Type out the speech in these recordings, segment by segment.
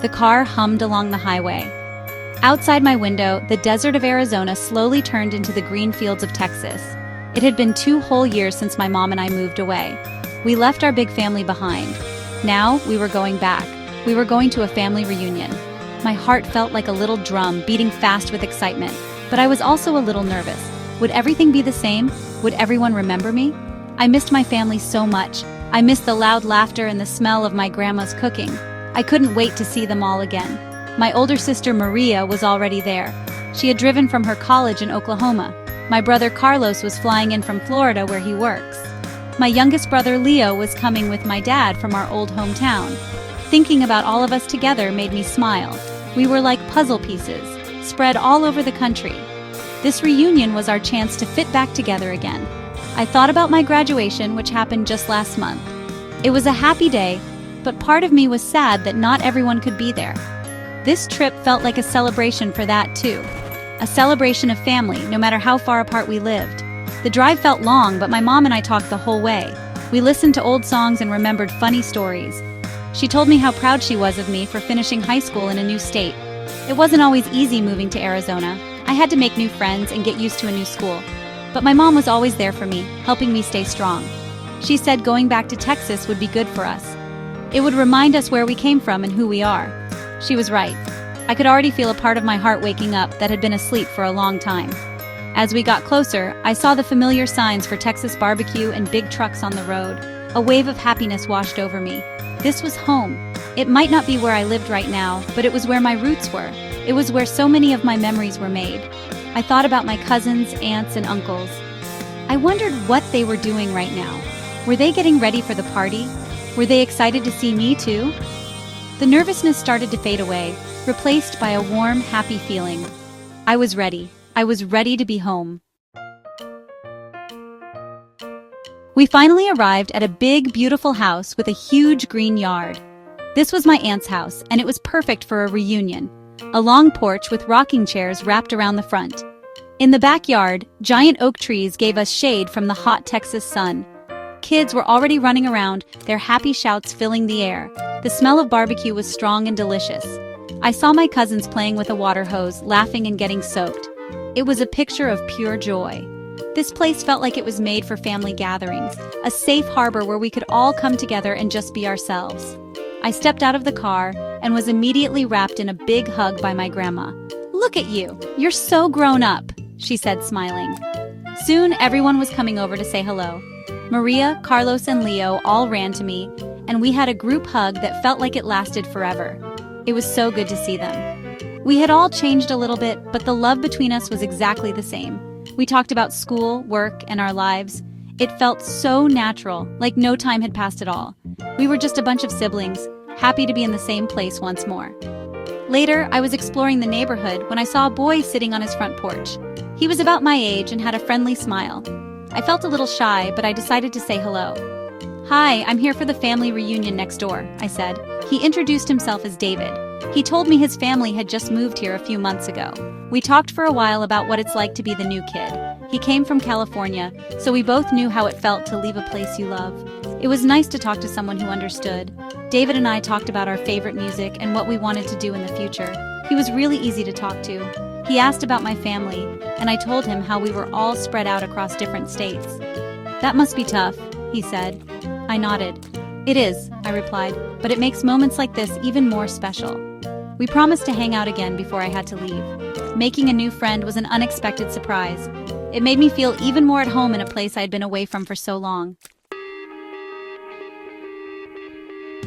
The car hummed along the highway. Outside my window, the desert of Arizona slowly turned into the green fields of Texas. It had been 2 whole years since my mom and I moved away. We left our big family behind. Now, we were going back. We were going to a family reunion. My heart felt like a little drum beating fast with excitement, but I was also a little nervous. Would everything be the same? Would everyone remember me? I missed my family so much. I missed the loud laughter and the smell of my grandma's cooking. I couldn't wait to see them all again. My older sister Maria was already there. She had driven from her college in Oklahoma. My brother Carlos was flying in from Florida where he works. My youngest brother Leo was coming with my dad from our old hometown. Thinking about all of us together made me smile. We were like puzzle pieces, spread all over the country. This reunion was our chance to fit back together again. I thought about my graduation, which happened just last month. It was a happy day, but part of me was sad that not everyone could be there. This trip felt like a celebration for that too. A celebration of family, no matter how far apart we lived. The drive felt long, but my mom and I talked the whole way. We listened to old songs and remembered funny stories. She told me how proud she was of me for finishing high school in a new state. It wasn't always easy moving to Arizona. I had to make new friends and get used to a new school. But my mom was always there for me, helping me stay strong. She said going back to Texas would be good for us. It would remind us where we came from and who we are. She was right. I could already feel a part of my heart waking up that had been asleep for a long time. As we got closer, I saw the familiar signs for Texas barbecue and big trucks on the road. A wave of happiness washed over me. This was home. It might not be where I lived right now, but it was where my roots were. It was where so many of my memories were made. I thought about my cousins, aunts, and uncles. I wondered what they were doing right now. Were they getting ready for the party? Were they excited to see me too? The nervousness started to fade away, replaced by a warm, happy feeling. I was ready. I was ready to be home. We finally arrived at a big, beautiful house with a huge green yard. This was my aunt's house, and it was perfect for a reunion. A long porch with rocking chairs wrapped around the front. In the backyard, giant oak trees gave us shade from the hot Texas sun. Kids were already running around, their happy shouts filling the air. The smell of barbecue was strong and delicious. I saw my cousins playing with a water hose, laughing and getting soaked. It was a picture of pure joy. This place felt like it was made for family gatherings, a safe harbor where we could all come together and just be ourselves. I stepped out of the car and was immediately wrapped in a big hug by my grandma. "Look at you! You're so grown up," she said, smiling. Soon, everyone was coming over to say hello. Maria, Carlos, and Leo all ran to me, and we had a group hug that felt like it lasted forever. It was so good to see them. We had all changed a little bit, but the love between us was exactly the same. We talked about school, work, and our lives. It felt so natural, like no time had passed at all. We were just a bunch of siblings, happy to be in the same place once more. Later, I was exploring the neighborhood when I saw a boy sitting on his front porch. He was about my age and had a friendly smile. I felt a little shy, but I decided to say hello. "Hi, I'm here for the family reunion next door," I said. He introduced himself as David. He told me his family had just moved here a few months ago. We talked for a while about what it's like to be the new kid. He came from California, so we both knew how it felt to leave a place you love. It was nice to talk to someone who understood. David and I talked about our favorite music and what we wanted to do in the future. He was really easy to talk to. He asked about my family, and I told him how we were all spread out across different states. "That must be tough," he said. I nodded. "It is," I replied, "but it makes moments like this even more special." We promised to hang out again before I had to leave. Making a new friend was an unexpected surprise. It made me feel even more at home in a place I had been away from for so long.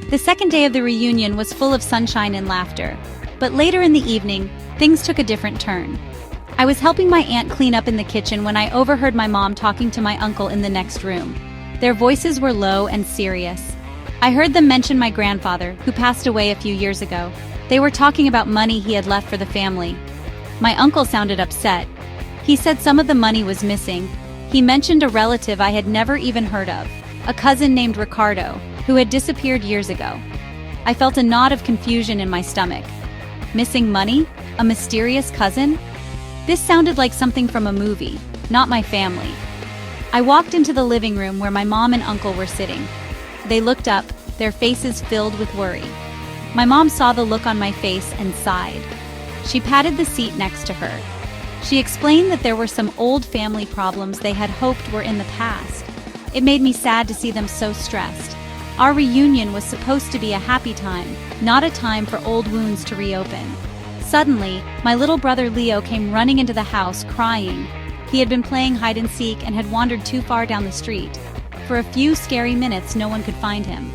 The second day of the reunion was full of sunshine and laughter, but later in the evening, things took a different turn. I was helping my aunt clean up in the kitchen when I overheard my mom talking to my uncle in the next room. Their voices were low and serious. I heard them mention my grandfather, who passed away a few years ago. They were talking about money he had left for the family. My uncle sounded upset. He said some of the money was missing. He mentioned a relative I had never even heard of, a cousin named Ricardo, who had disappeared years ago. I felt a knot of confusion in my stomach. Missing money? A mysterious cousin? This sounded like something from a movie, not my family. I walked into the living room where my mom and uncle were sitting. They looked up, their faces filled with worry. My mom saw the look on my face and sighed. She patted the seat next to her. She explained that there were some old family problems they had hoped were in the past. It made me sad to see them so stressed. Our reunion was supposed to be a happy time, not a time for old wounds to reopen. Suddenly, my little brother Leo came running into the house crying. He had been playing hide and seek and had wandered too far down the street. For a few scary minutes, no one could find him.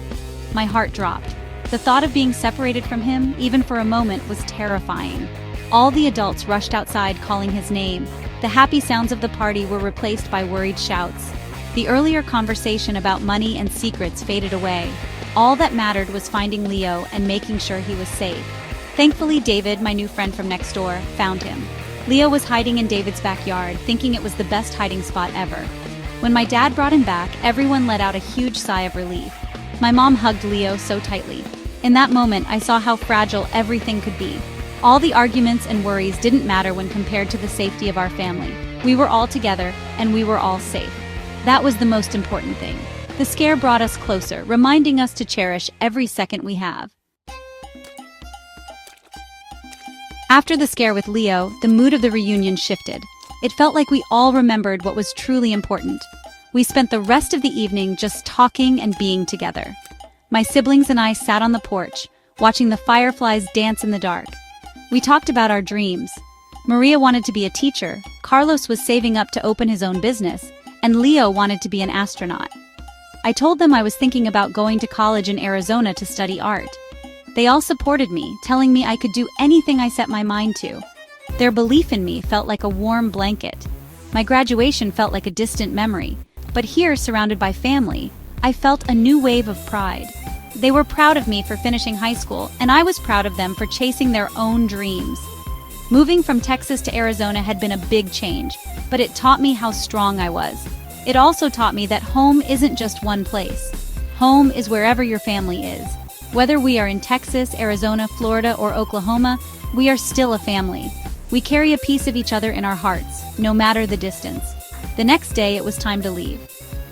My heart dropped. The thought of being separated from him, even for a moment, was terrifying. All the adults rushed outside calling his name. The happy sounds of the party were replaced by worried shouts. The earlier conversation about money and secrets faded away. All that mattered was finding Leo and making sure he was safe. Thankfully, David, my new friend from next door, found him. Leo was hiding in David's backyard, thinking it was the best hiding spot ever. When my dad brought him back, everyone let out a huge sigh of relief. My mom hugged Leo so tightly. In that moment, I saw how fragile everything could be. All the arguments and worries didn't matter when compared to the safety of our family. We were all together, and we were all safe. That was the most important thing. The scare brought us closer, reminding us to cherish every second we have. After the scare with Leo, the mood of the reunion shifted. It felt like we all remembered what was truly important. We spent the rest of the evening just talking and being together. My siblings and I sat on the porch, watching the fireflies dance in the dark. We talked about our dreams. Maria wanted to be a teacher, Carlos was saving up to open his own business, and Leo wanted to be an astronaut. I told them I was thinking about going to college in Arizona to study art. They all supported me, telling me I could do anything I set my mind to. Their belief in me felt like a warm blanket. My graduation felt like a distant memory, but here, surrounded by family, I felt a new wave of pride. They were proud of me for finishing high school, and I was proud of them for chasing their own dreams. Moving from Texas to Arizona had been a big change, but it taught me how strong I was. It also taught me that home isn't just one place. Home is wherever your family is. Whether we are in Texas, Arizona, Florida, or Oklahoma, we are still a family. We carry a piece of each other in our hearts, no matter the distance. The next day, it was time to leave.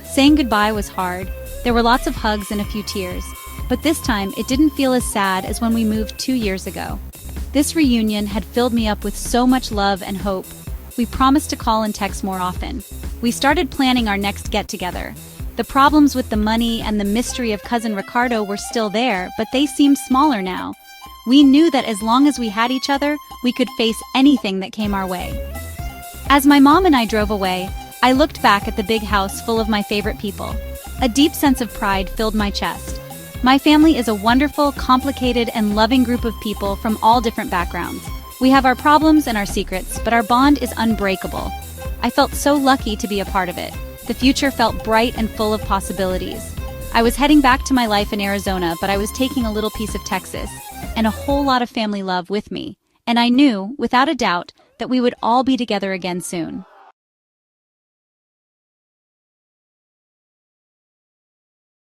Saying goodbye was hard. There were lots of hugs and a few tears. But this time, it didn't feel as sad as when we moved 2 years ago. This reunion had filled me up with so much love and hope. We promised to call and text more often. We started planning our next get-together. The problems with the money and the mystery of Cousin Ricardo were still there, but they seemed smaller now. We knew that as long as we had each other, we could face anything that came our way. As my mom and I drove away, I looked back at the big house full of my favorite people. A deep sense of pride filled my chest. My family is a wonderful, complicated, and loving group of people from all different backgrounds. We have our problems and our secrets, but our bond is unbreakable. I felt so lucky to be a part of it. The future felt bright and full of possibilities. I was heading back to my life in Arizona, but I was taking a little piece of Texas and a whole lot of family love with me. And I knew, without a doubt, that we would all be together again soon.